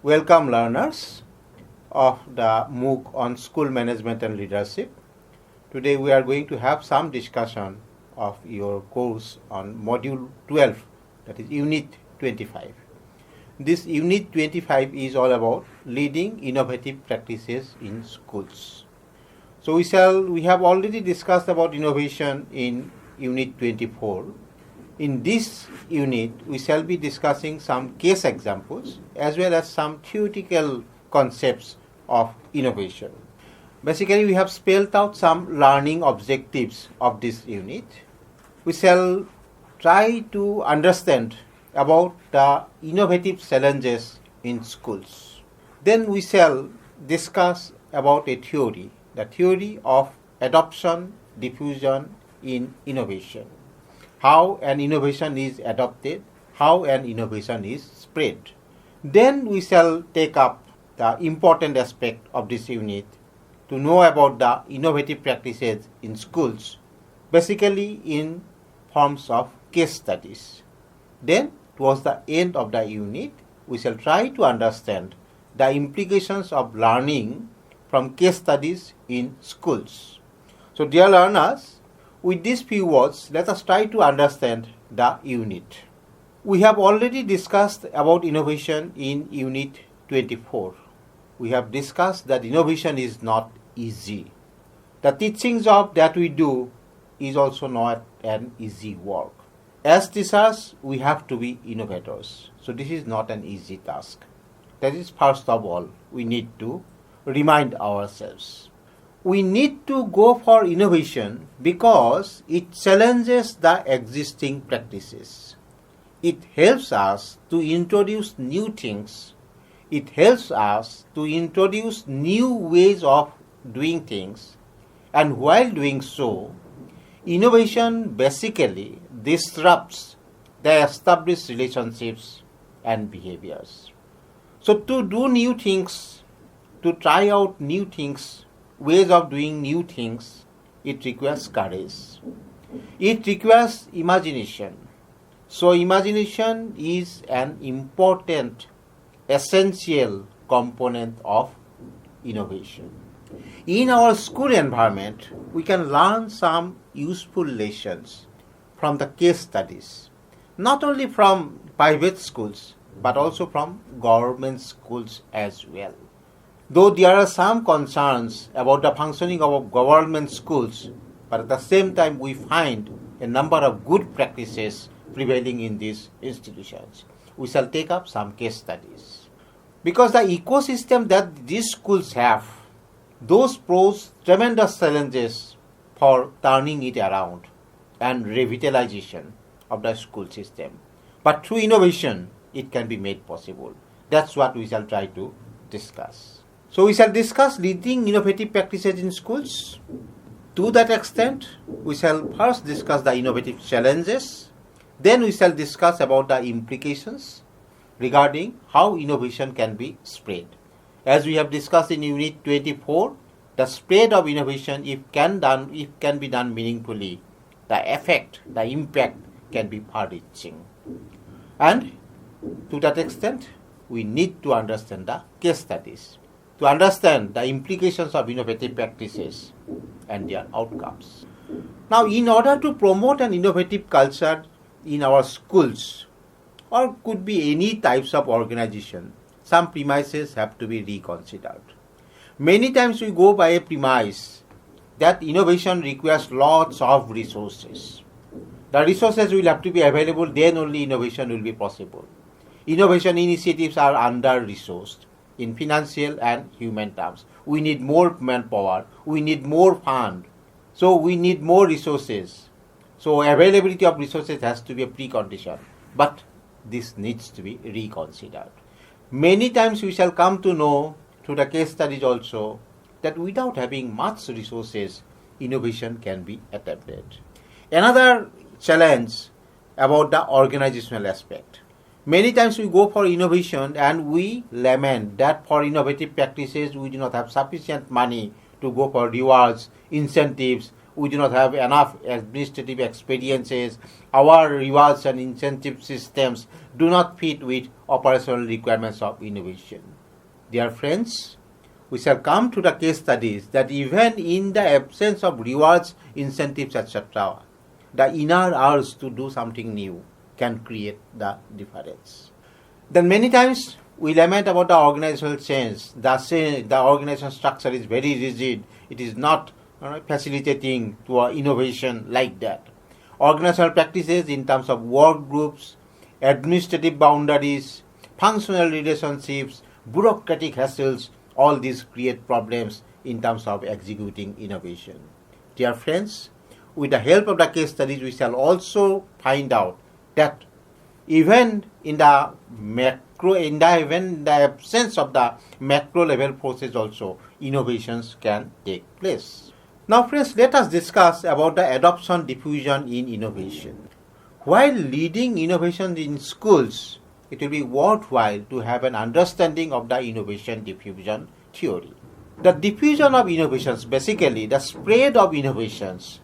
Welcome learners of the MOOC on School Management and Leadership. Today we are going to have some discussion of your course on Module 12, that is Unit 25. This Unit 25 is all about leading innovative practices in schools. So we have already discussed about innovation in Unit 24. In this unit, we shall be discussing some case examples as well as some theoretical concepts of innovation. Basically, we have spelled out some learning objectives of this unit. We shall try to understand about the innovative challenges in schools. Then we shall discuss about a theory, the theory of adoption-diffusion in innovation. How an innovation is adopted, how an innovation is spread. Then we shall take up the important aspect of this unit to know about the innovative practices in schools, basically in forms of case studies. Then, towards the end of the unit, we shall try to understand the implications of learning from case studies in schools. So, dear learners, with these few words, let us try to understand the unit. We have already discussed about innovation in Unit 24. We have discussed that innovation is not easy. The teaching job that we do is also not an easy work. As teachers, we have to be innovators. So this is not an easy task. That is, first of all, we need to remind ourselves. We need to go for innovation because it challenges the existing practices. It helps us to introduce new things. It helps us to introduce new ways of doing things. And while doing so, innovation basically disrupts the established relationships and behaviors. So to do new things, to try out new things, ways of doing new things, it requires courage. It requires imagination. So imagination is an important, essential component of innovation. In our school environment, we can learn some useful lessons from the case studies, not only from private schools, but also from government schools as well. Though there are some concerns about the functioning of government schools, but at the same time we find a number of good practices prevailing in these institutions. We shall take up some case studies. Because the ecosystem that these schools have, those pose tremendous challenges for turning it around and revitalization of the school system. But through innovation, it can be made possible. That's what we shall try to discuss. So we shall discuss leading innovative practices in schools. To that extent, we shall first discuss the innovative challenges. Then we shall discuss about the implications regarding how innovation can be spread. As we have discussed in Unit 24, the spread of innovation, if can be done meaningfully, the effect, the impact can be far-reaching. And to that extent, we need to understand the case studies, to understand the implications of innovative practices and their outcomes. Now, in order to promote an innovative culture in our schools, or could be any types of organization, some premises have to be reconsidered. Many times we go by a premise that innovation requires lots of resources. The resources will have to be available, then only innovation will be possible. Innovation initiatives are under-resourced in financial and human terms. We need more manpower, we need more fund, so we need more resources. So availability of resources has to be a precondition, but this needs to be reconsidered. Many times we shall come to know through the case studies also that without having much resources, innovation can be attempted. Another challenge about the organizational aspect. Many times we go for innovation and we lament that for innovative practices we do not have sufficient money to go for rewards, incentives, we do not have enough administrative experiences, our rewards and incentive systems do not fit with operational requirements of innovation. Dear friends, we shall come to the case studies that even in the absence of rewards, incentives, etc., the inner urge to do something new can create the difference. Then many times we lament about the organizational change. The organizational structure is very rigid. It is not facilitating to innovation like that. Organizational practices in terms of work groups, administrative boundaries, functional relationships, bureaucratic hassles, all these create problems in terms of executing innovation. Dear friends, with the help of the case studies, we shall also find out that even in the absence of the macro level forces also, innovations can take place. Now friends, let us discuss about the adoption diffusion in innovation. While leading innovation in schools, it will be worthwhile to have an understanding of the innovation diffusion theory. The diffusion of innovations, basically the spread of innovations.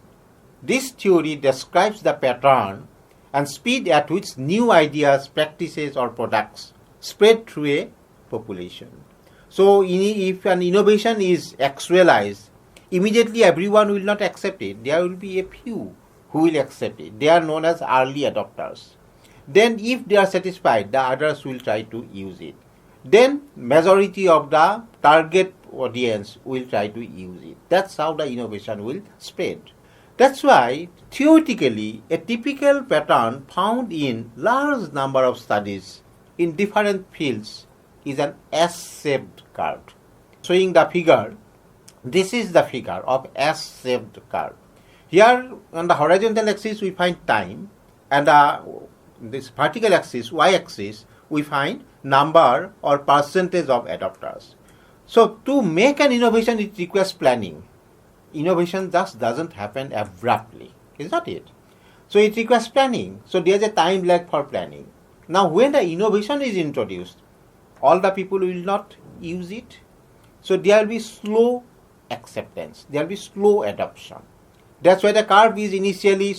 This theory describes the pattern and speed at which new ideas, practices or products spread through a population. So if an innovation is actualized, immediately everyone will not accept it. There will be a few who will accept it. They are known as early adopters. Then if they are satisfied, the others will try to use it. Then majority of the target audience will try to use it. That's how the innovation will spread. That's why, theoretically, a typical pattern found in large number of studies in different fields is an S-shaped curve. Showing the figure, this is the figure of S-shaped curve. Here on the horizontal axis we find time, and this vertical axis, y-axis, we find number or percentage of adopters. So to make an innovation, it requires planning. Innovation just doesn't happen abruptly, is not it? So it requires planning. So there is a time lag for planning. Now when the innovation is introduced, all the people will not use it. So there will be slow acceptance. There will be slow adoption. That's why the curve is initially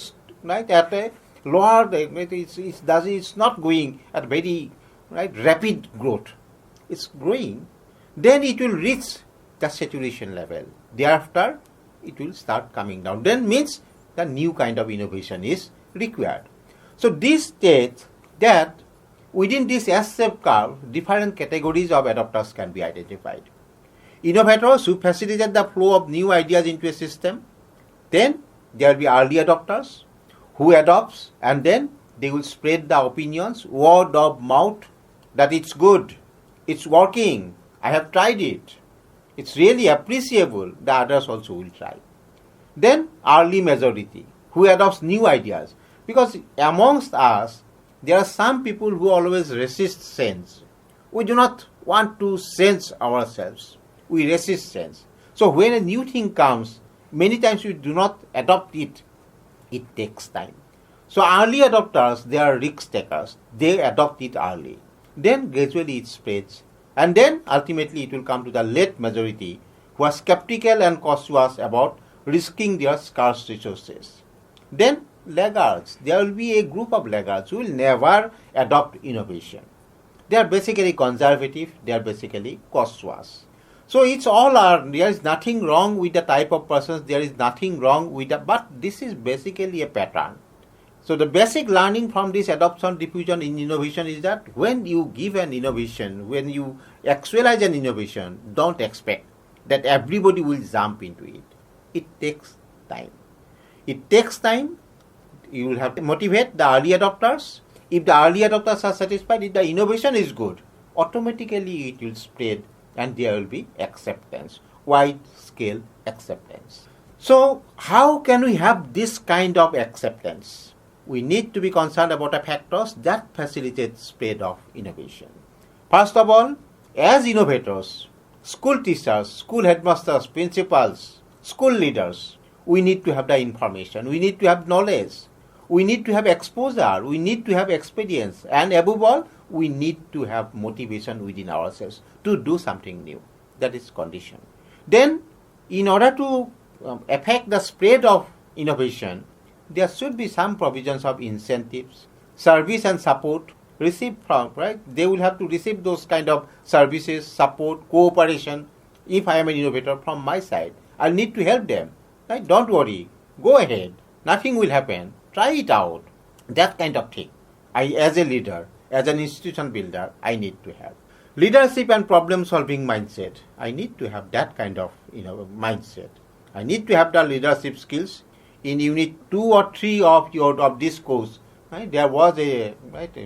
at a lower. It's not going at very rapid growth. It's growing. Then it will reach the saturation level. Thereafter, it will start coming down. Then means the new kind of innovation is required. So this states that within this S-shaped curve, different categories of adopters can be identified. Innovators who facilitate the flow of new ideas into a system. Then there will be early adopters who adopts, and then they will spread the opinions, word of mouth, that it's good, it's working, I have tried it, it's really appreciable, the others also will try. Then early majority who adopts new ideas, because amongst us there are some people who always resist change. We do not want to change ourselves, we resist change. So when a new thing comes, many times we do not adopt it. It takes time. So early adopters, they are risk takers. They adopt it early. Then gradually it spreads. And then ultimately it will come to the late majority who are skeptical and cautious about risking their scarce resources. Then laggards. There will be a group of laggards who will never adopt innovation. They are basically conservative. They are basically cautious. So it's all there is nothing wrong with the type of persons, there is nothing wrong with that, but this is basically a pattern. So the basic learning from this adoption diffusion in innovation is that when you give an innovation, when you actualize an innovation, don't expect that everybody will jump into it. It takes time. It takes time. You will have to motivate the early adopters. If the early adopters are satisfied, if the innovation is good, automatically it will spread. And there will be acceptance, wide-scale acceptance. So how can we have this kind of acceptance? We need to be concerned about the factors that facilitate spread of innovation. First of all, as innovators, school teachers, school headmasters, principals, school leaders, we need to have the information, we need to have knowledge, we need to have exposure, we need to have experience, and above all, we need to have motivation within ourselves to do something new. That is condition. Then, in order to affect the spread of innovation, there should be some provisions of incentives, service and support received from, right? They will have to receive those kind of services, support, cooperation. If I am an innovator from my side, I need to help them. Right? Don't worry. Go ahead. Nothing will happen. Try it out. That kind of thing. I, as a leader, as an institution builder, I need to have. Leadership and problem-solving mindset. I need to have that kind of mindset. I need to have the leadership skills. In Unit 2 or 3 of this course, right, there was a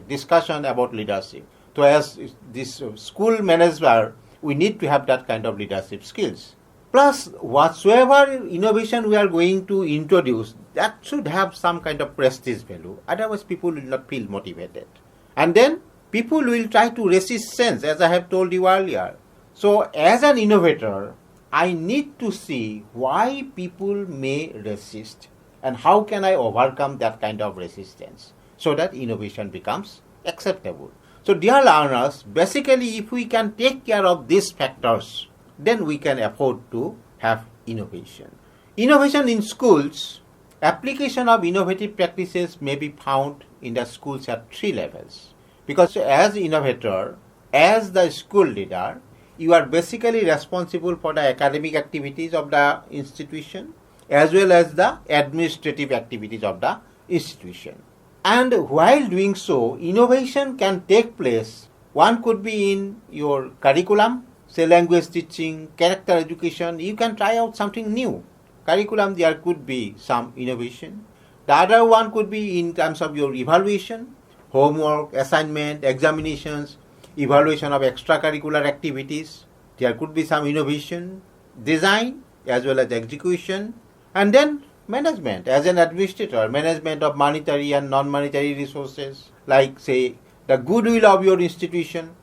discussion about leadership. So as this school manager, we need to have that kind of leadership skills. Plus, whatsoever innovation we are going to introduce, that should have some kind of prestige value. Otherwise, people will not feel motivated. And then, people will try to resist change, as I have told you earlier. So, as an innovator, I need to see why people may resist and how can I overcome that kind of resistance so that innovation becomes acceptable. So, dear learners, basically, if we can take care of these factors, then we can afford to have innovation. Innovation in schools, application of innovative practices may be found in the schools at 3 levels. Because as innovator, as the school leader, you are basically responsible for the academic activities of the institution as well as the administrative activities of the institution. And while doing so, innovation can take place. One could be in your curriculum, say language teaching, character education. You can try out something new. Curriculum, there could be some innovation. The other one could be in terms of your evaluation, homework, assignment, examinations, evaluation of extracurricular activities. There could be some innovation, design as well as execution, and then management. As an administrator, management of monetary and non-monetary resources, like say the goodwill of your institution,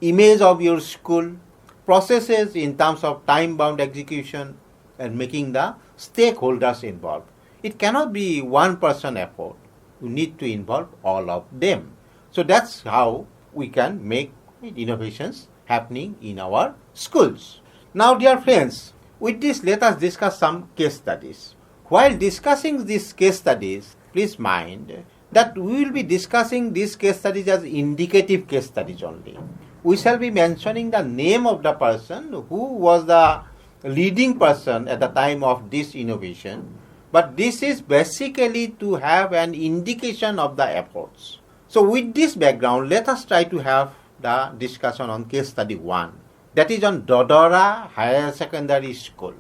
image of your school, processes in terms of time-bound execution, and making the stakeholders involved. It cannot be one person effort. You need to involve all of them. So that's how we can make innovations happening in our schools. Now, dear friends, with this, let us discuss some case studies. While discussing these case studies, please mind that we will be discussing these case studies as indicative case studies only. We shall be mentioning the name of the person who was the leading person at the time of this innovation, but this is basically to have an indication of the efforts. So with this background, let us try to have the discussion on case study 1, that is on Doora Higher Secondary School.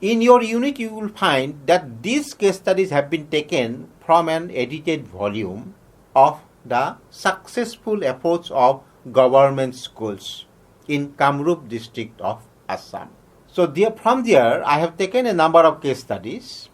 In your unit, you will find that these case studies have been taken from an edited volume of the successful efforts of government schools in Kamrup district of Assam. So from there, I have taken a number of case studies.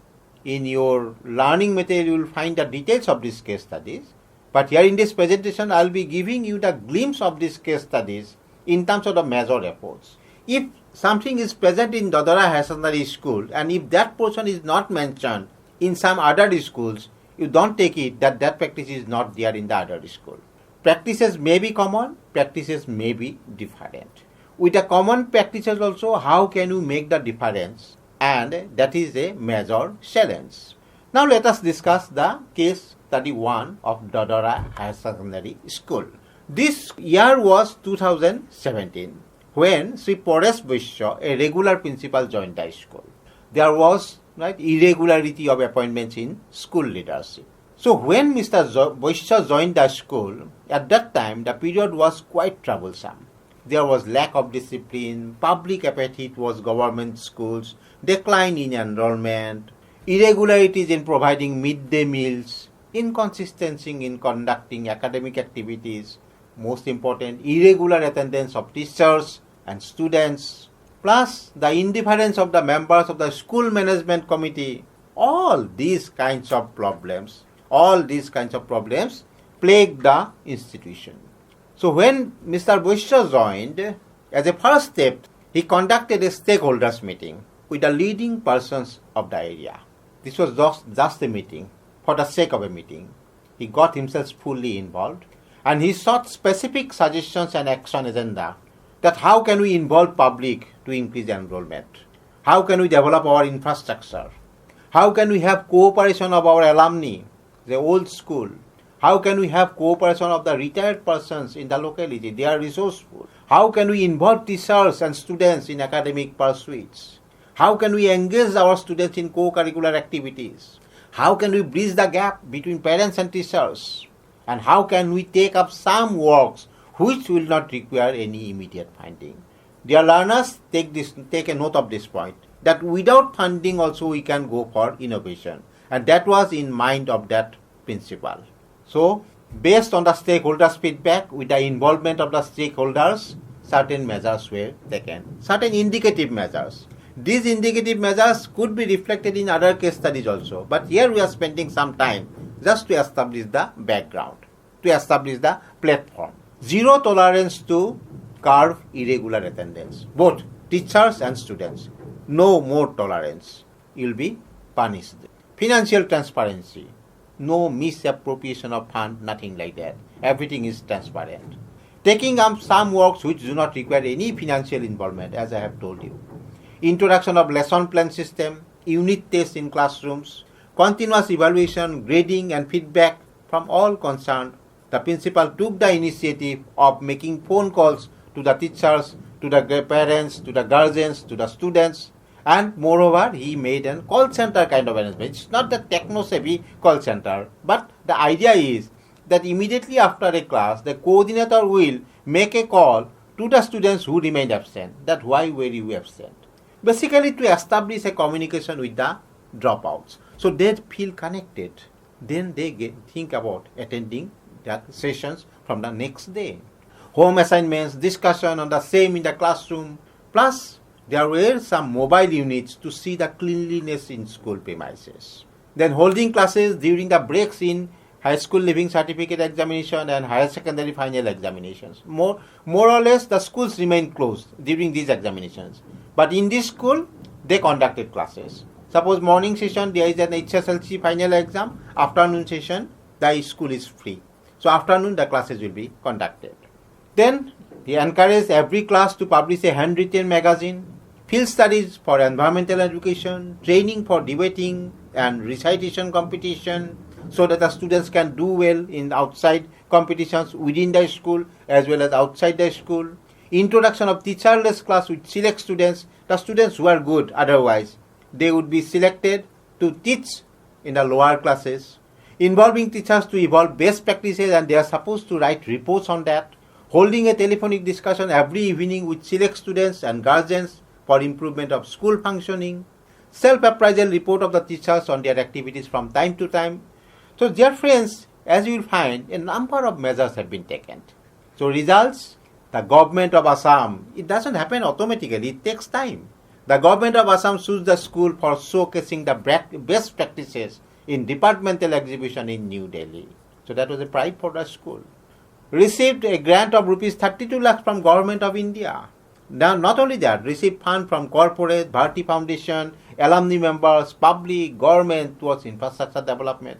In your learning material, you will find the details of these case studies. But here in this presentation, I will be giving you the glimpse of these case studies in terms of the major efforts. If something is present in Doora Higher Secondary School and if that portion is not mentioned in some other schools, you don't take it that that practice is not there in the other school. Practices may be common, practices may be different. With the common practices also, how can you make the difference? And that is a major challenge. Now let us discuss the case study 1 of Doora Higher Secondary School. This year was 2017 when Sri Paresh Vaishya, a regular principal, joined the school. There was irregularity of appointments in school leadership. So when Mr. Vaishya joined the school, at that time the period was quite troublesome. There was lack of discipline, public apathy towards government schools, decline in enrollment, irregularities in providing midday meals, inconsistency in conducting academic activities, most important, irregular attendance of teachers and students, plus the indifference of the members of the school management committee. All these kinds of problems plagued the institution. So when Mr. Vaishya joined, as a first step, he conducted a stakeholders meeting with the leading persons of the area. This was just a meeting for the sake of a meeting. He got himself fully involved and he sought specific suggestions and action agenda that how can we involve public to increase enrollment? How can we develop our infrastructure? How can we have cooperation of our alumni, the old school? How can we have cooperation of the retired persons in the locality? They are resourceful. How can we involve teachers and students in academic pursuits? How can we engage our students in co-curricular activities? How can we bridge the gap between parents and teachers? And how can we take up some works which will not require any immediate funding? Dear learners, take a note of this point, that without funding also we can go for innovation. And that was in mind of that principle. So, based on the stakeholders' feedback, with the involvement of the stakeholders, certain measures were taken, certain indicative measures. These indicative measures could be reflected in other case studies also, but here we are spending some time just to establish the background, to establish the platform. Zero tolerance to curb irregular attendance, both teachers and students. No more tolerance. You will be punished. Financial transparency. No misappropriation of fund, nothing like that. Everything is transparent. Taking up some works which do not require any financial involvement, as I have told you. Introduction of lesson plan system, unit tests in classrooms, continuous evaluation, grading and feedback from all concerned. The principal took the initiative of making phone calls to the teachers, to the parents, to the guardians, to the students, and moreover he made a call center kind of arrangement. It's not the techno-savvy call center, but the idea is that immediately after a class, the coordinator will make a call to the students who remained absent, that why were you absent? Basically to establish a communication with the dropouts. So they feel connected. Then they think about attending the sessions from the next day. Home assignments, discussion on the same in the classroom, plus there were some mobile units to see the cleanliness in school premises. Then holding classes during the breaks in high school leaving certificate examination and higher secondary final examinations. More or less the schools remained closed during these examinations. But in this school, they conducted classes. Suppose morning session there is an HSLC final exam, afternoon session the school is free. So afternoon the classes will be conducted. Then he encouraged every class to publish a handwritten magazine, field studies for environmental education, training for debating and recitation competition, so that the students can do well in outside competitions within the school as well as outside the school. Introduction of teacherless class with select students, the students who are good otherwise, they would be selected to teach in the lower classes. Involving teachers to evolve best practices and they are supposed to write reports on that. Holding a telephonic discussion every evening with select students and guardians for improvement of school functioning. Self-appraisal report of the teachers on their activities from time to time. So dear friends, as you will find, a number of measures have been taken. So results, the government of Assam, it doesn't happen automatically, it takes time. The government of Assam sues the school for showcasing the best practices in departmental exhibition in New Delhi. So that was a pride for the school. Received a grant of rupees 32 lakhs from Government of India. Now, not only that, received fund from corporate, Bharti Foundation, alumni members, public, government towards infrastructure development.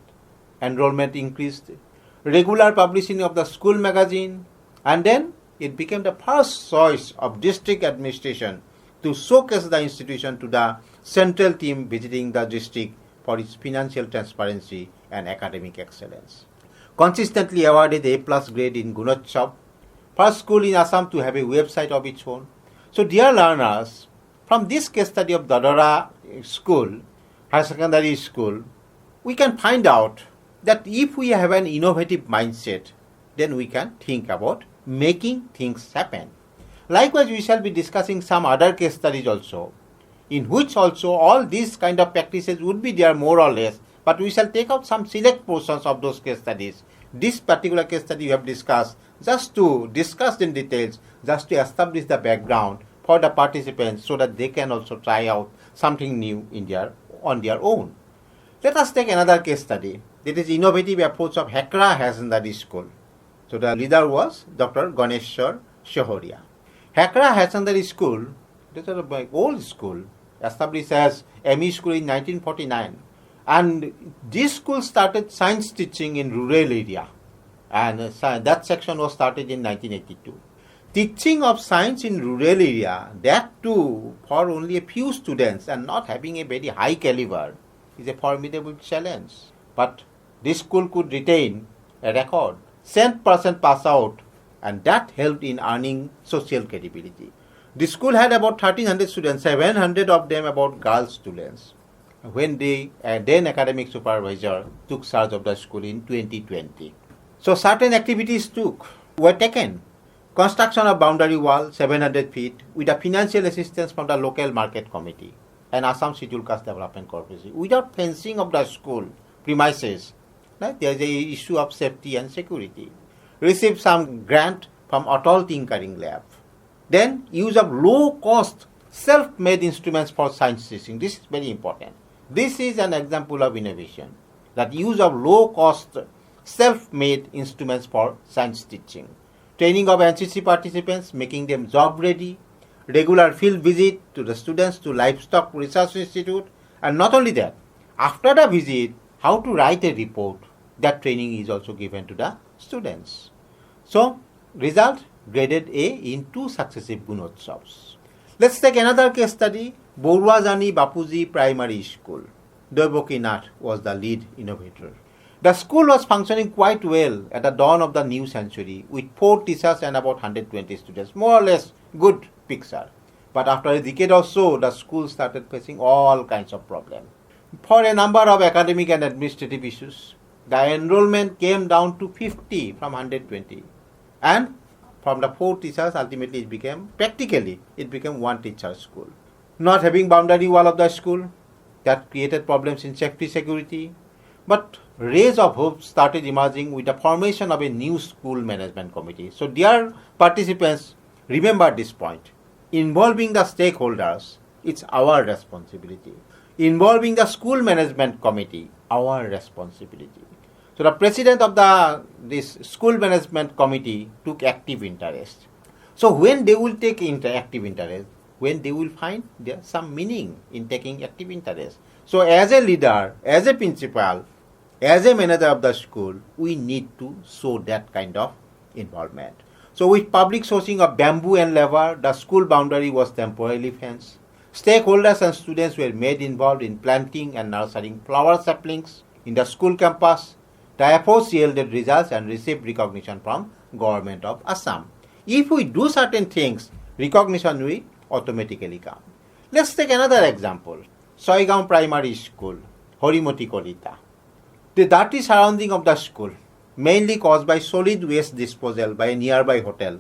Enrollment increased. Regular publishing of the school magazine. And then it became the first choice of district administration to showcase the institution to the central team visiting the district for its financial transparency and academic excellence. Consistently awarded A+ grade in Gunotsav, first school in Assam to have a website of its own. So dear learners, from this case study of Doora school, higher secondary school, we can find out that if we have an innovative mindset, then we can think about making things happen. Likewise, we shall be discussing some other case studies also, in which also all these kind of practices would be there more or less, but we shall take out some select portions of those case studies. This particular case study we have discussed just to discuss in details, just to establish the background for the participants so that they can also try out something new on their own. Let us take another case study. That is innovative approach of Hekra Higher Secondary School. So the leader was Dr. Ganeshwar Shohoria. Hekra Higher Secondary School, this is an old school, established as ME school in 1949. And this school started science teaching in rural area. And that section was started in 1982. teaching of science in rural area, that too for only a few students and not having a very high caliber, is a formidable challenge. But this school could retain a record. 100% pass out, and that helped in earning social credibility. The school had about 1,300 students, 700 of them about girls students, when the then academic supervisor took charge of the school in 2020. So certain activities were taken. Construction of boundary wall 700 feet with a financial assistance from the local market committee and Assam Scheduled Caste Development Corporation. Without fencing of the school premises, right, there is a issue of safety and security. Received some grant from Atal Tinkering Lab. Then use of low-cost self-made instruments for science teaching. This is very important. This is an example of innovation, that use of low-cost self-made instruments for science teaching. Training of NCC participants, making them job-ready, regular field visit to the students to Livestock Research Institute, and not only that, after the visit, how to write a report. That training is also given to the students. So, result, graded A in 2 successive Gunotsavs. Let's take another case study, Borwazani Bapuji Primary School. Devaki Nath was the lead innovator. The school was functioning quite well at the dawn of the new century with 4 teachers and about 120 students. More or less good picture. But after a decade or so, the school started facing all kinds of problems. For a number of academic and administrative issues, the enrollment came down to 50 from 120. And from the 4 teachers, ultimately it became 1 teacher school. Not having boundary wall of the school, that created problems in safety security. But rays of hope started emerging with the formation of a new school management committee. So dear participants, remember this point. Involving the stakeholders, it's our responsibility. Involving the school management committee, our responsibility. So the president of this school management committee took active interest. So when they will take active interest, when they will find there some meaning in taking active interest. So as a leader, as a principal, as a manager of the school, we need to show that kind of involvement. So with public sourcing of bamboo and leather, the school boundary was temporarily fenced. Stakeholders and students were made involved in planting and nurturing flower saplings in the school campus. The efforts yielded results and received recognition from Government of Assam. If we do certain things, recognition will automatically come. Let's take another example. Soigaon Primary School, Horimoti Kolita. The dirty surrounding of the school, mainly caused by solid waste disposal by a nearby hotel,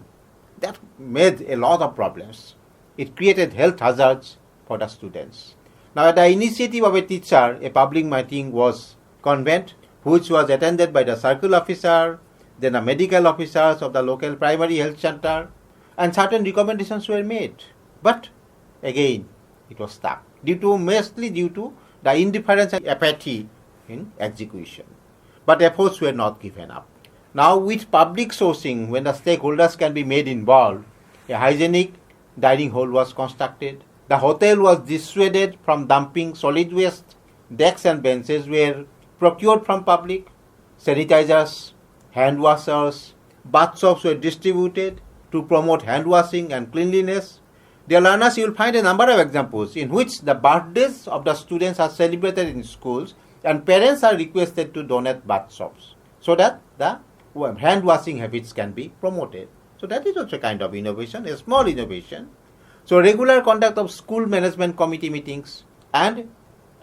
that made a lot of problems. It created health hazards for the students. Now, at the initiative of a teacher, a public meeting was convened, which was attended by the circle officer, then the medical officers of the local primary health center, and certain recommendations were made. But again, it was stuck, mostly due to the indifference and apathy in execution. But efforts were not given up. Now with public sourcing, when the stakeholders can be made involved, a hygienic dining hall was constructed. The hotel was dissuaded from dumping solid waste. Desks and benches were procured from public. Sanitizers, hand washers, bath soaps were distributed to promote hand washing and cleanliness. Dear learners, you will find a number of examples in which the birthdays of the students are celebrated in schools and parents are requested to donate bath soaps so that the hand washing habits can be promoted. So that is also a kind of innovation, a small innovation. So regular conduct of school management committee meetings and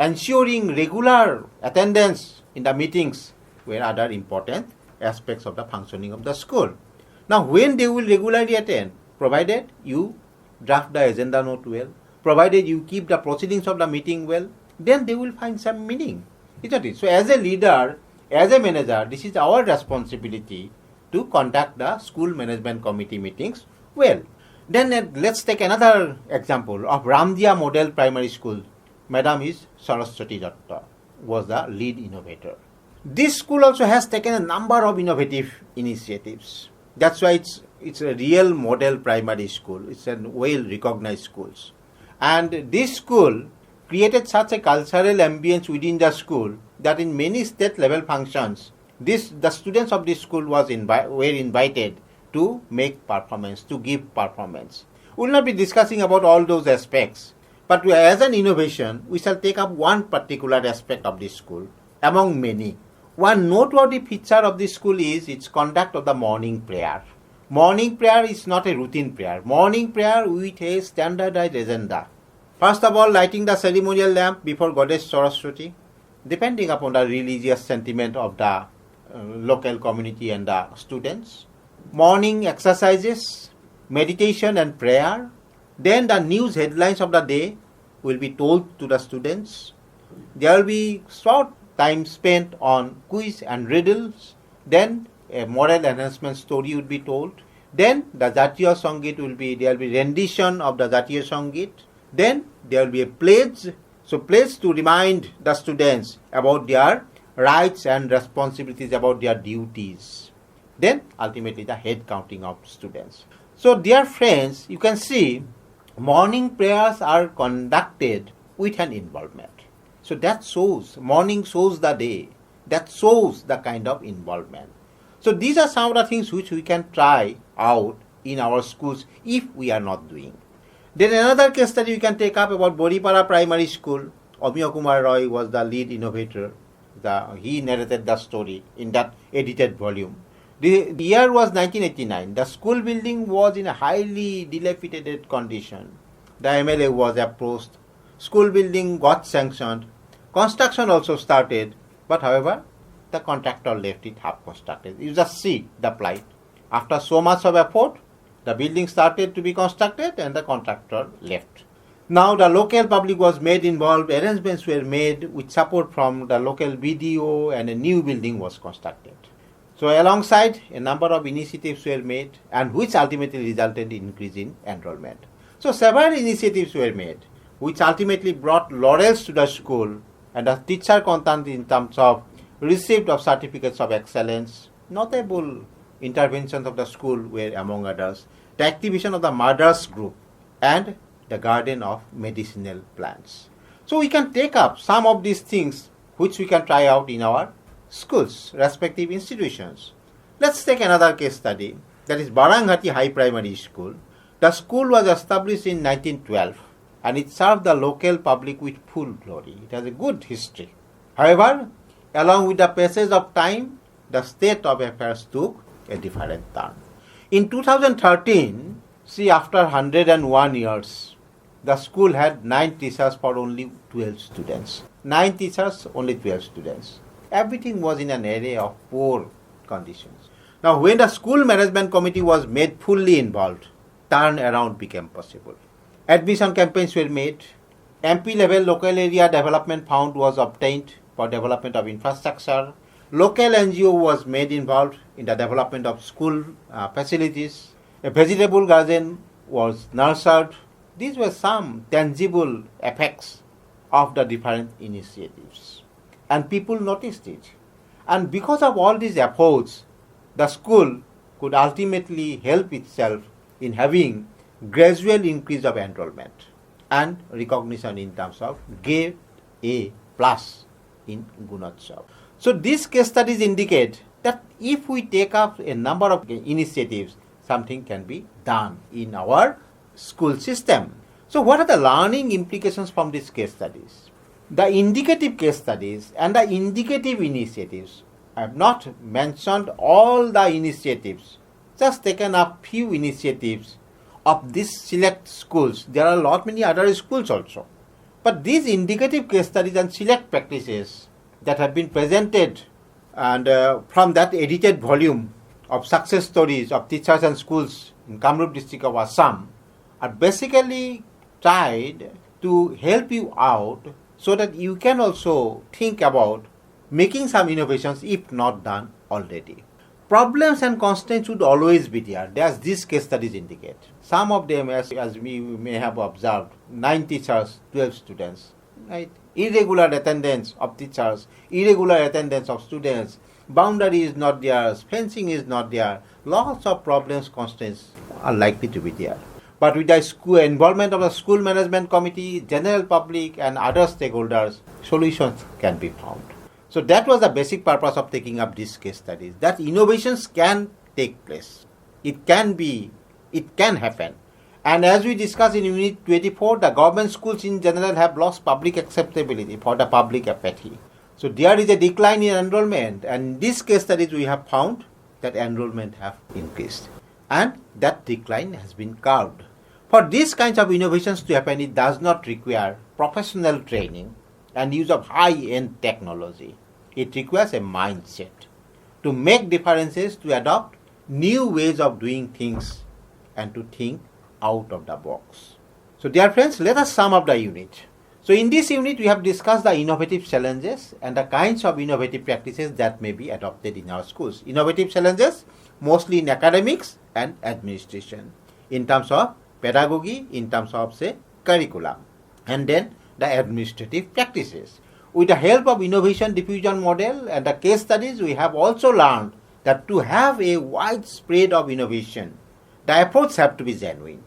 ensuring regular attendance in the meetings were other important aspects of the functioning of the school. Now when they will regularly attend, provided you draft the agenda note well, provided you keep the proceedings of the meeting well, then they will find some meaning. Isn't it? So as a leader, as a manager, this is our responsibility to conduct the school management committee meetings well. Then let's take another example of Ramdia Model Primary School. Madam is Saraswati Datta, was the lead innovator. This school also has taken a number of innovative initiatives. That's why it's a real model primary school. It's a well-recognized school. And this school created such a cultural ambience within the school that in many state-level functions, the students of this school were invited to make performance, to give performance. We will not be discussing about all those aspects, but as an innovation, we shall take up one particular aspect of this school among many. One noteworthy feature of this school is its conduct of the morning prayer. Morning prayer is not a routine prayer. Morning prayer with a standardized agenda. First of all, lighting the ceremonial lamp before Goddess Saraswati, depending upon the religious sentiment of the local community and the students. Morning exercises, meditation and prayer. Then the news headlines of the day will be told to the students. There will be short time spent on quiz and riddles. Then a moral enhancement story would be told. Then the Jatiya Sangit there will be rendition of the Jatiya Sangit. Then there will be a pledge. So pledge to remind the students about their rights and responsibilities, about their duties. Then ultimately the head counting of students. So dear friends, you can see morning prayers are conducted with an involvement. So that shows, morning shows the day. That shows the kind of involvement. So these are some of the things which we can try out in our schools if we are not doing. Then another case study we can take up about Boripara Primary School. Amiya Kumar Roy was the lead innovator. He narrated the story in that edited volume. The year was 1989. The school building was in a highly dilapidated condition. The MLA was approached. School building got sanctioned. Construction also started. But however, the contractor left it half constructed. You just see the plight. After so much of effort, the building started to be constructed and the contractor left. Now the local public was made involved. Arrangements were made with support from the local BDO and a new building was constructed. So alongside, a number of initiatives were made and which ultimately resulted in increase in enrollment. So several initiatives were made which ultimately brought laurels to the school and the teacher content in terms of receipt of certificates of excellence. Notable interventions of the school were among others the activation of the mothers group and the garden of medicinal plants. So we can take up some of these things which we can try out in our schools, respective institutions. Let's take another case study, that is Baranghati High Primary School. The school was established in 1912 and it served the local public with full glory. It has a good history. However, along with the passage of time, the state of affairs took a different turn. In 2013, after 101 years, the school had 9 teachers for only 12 students. 9 teachers, only 12 students. Everything was in an area of poor conditions. Now, when the school management committee was made fully involved, turnaround became possible. Admission campaigns were made. MP level local area development fund was obtained for development of infrastructure. Local NGO was made involved in the development of school facilities. A vegetable garden was nurtured. These were some tangible effects of the different initiatives. And people noticed it. And because of all these efforts, the school could ultimately help itself in having gradual increase of enrollment and recognition in terms of grade A plus in Gunotsav. So these case studies indicate that if we take up a number of initiatives, something can be done in our school system. So what are the learning implications from these case studies? The indicative case studies and the indicative initiatives, I have not mentioned all the initiatives, just taken up few initiatives of these select schools. There are a lot many other schools also. But these indicative case studies and select practices that have been presented and from that edited volume of success stories of teachers and schools in Kamrup district of Assam are basically tried to help you out so that you can also think about making some innovations if not done already. Problems and constraints would always be there, as these case studies indicate. Some of them, as we may have observed, 9 teachers, 12 students, right? Irregular attendance of teachers, irregular attendance of students, boundary is not there, fencing is not there, lots of problems, constraints are likely to be there. But with the school involvement of the school management committee, general public and other stakeholders, solutions can be found. So that was the basic purpose of taking up these case studies, that innovations can take place. It can happen. And as we discussed in Unit 24, the government schools in general have lost public acceptability for the public apathy. So there is a decline in enrollment, and in this case studies we have found that enrollment have increased. And that decline has been curbed. For these kinds of innovations to happen, it does not require professional training and use of high-end technology. It requires a mindset to make differences, to adopt new ways of doing things, and to think out of the box. So dear friends, let us sum up the unit. So in this unit, we have discussed the innovative challenges and the kinds of innovative practices that may be adopted in our schools. Innovative challenges mostly in academics and administration, in terms of pedagogy, in terms of, say, curriculum, and then the administrative practices. With the help of innovation diffusion model and the case studies, we have also learned that to have a wide spread of innovation, the efforts have to be genuine.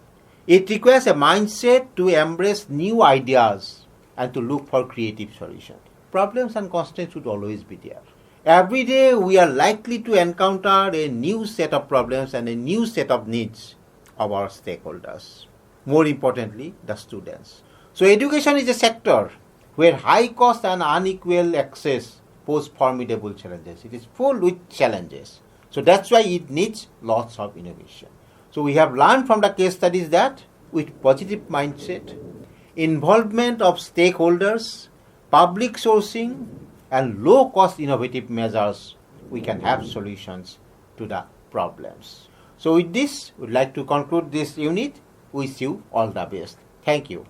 It requires a mindset to embrace new ideas and to look for creative solutions. Problems and constraints would always be there. Every day we are likely to encounter a new set of problems and a new set of needs of our stakeholders. More importantly, the students. So education is a sector where high cost and unequal access pose formidable challenges. It is full with challenges. So that's why it needs lots of innovation. So we have learned from the case studies that with positive mindset, involvement of stakeholders, public sourcing, and low-cost innovative measures, we can have solutions to the problems. So with this, we'd like to conclude this unit. Wish you all the best. Thank you.